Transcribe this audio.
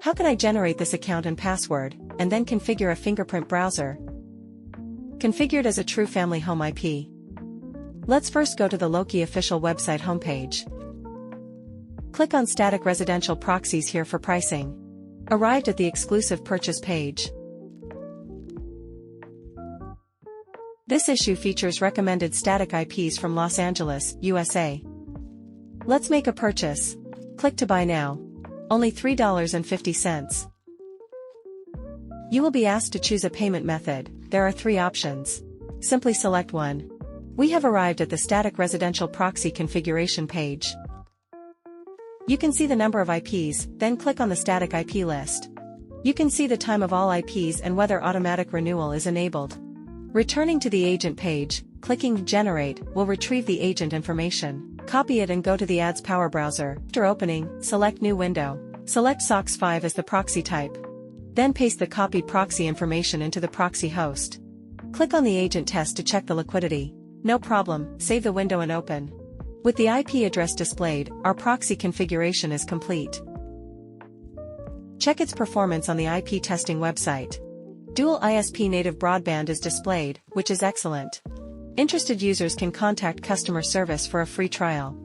How can I generate this account and password, and then configure a fingerprint browser? Configured as a true family home IP. Let's first go to the Loki official website homepage. Click on Static Residential Proxies here for pricing. Arrived at the exclusive purchase page. This issue features recommended static IPs from Los Angeles, USA. Let's make a purchase. Click to buy now. Only $3.50. You will be asked to choose a payment method. There are 3 options. Simply select one. We have arrived at the Static Residential Proxy configuration page. You can see the number of IPs, then click on the static IP list. You can see the time of all IPs and whether automatic renewal is enabled. Returning to the agent page, clicking Generate will retrieve the agent information. Copy it and go to the Ads Power browser. After opening, select New Window. Select SOX5 as the proxy type. Then paste the copied proxy information into the proxy host. Click on the agent test to check the liquidity. No problem, save the window and open. With the IP address displayed, our proxy configuration is complete. Check its performance on the IP testing website. Dual ISP native broadband is displayed, which is excellent. Interested users can contact customer service for a free trial.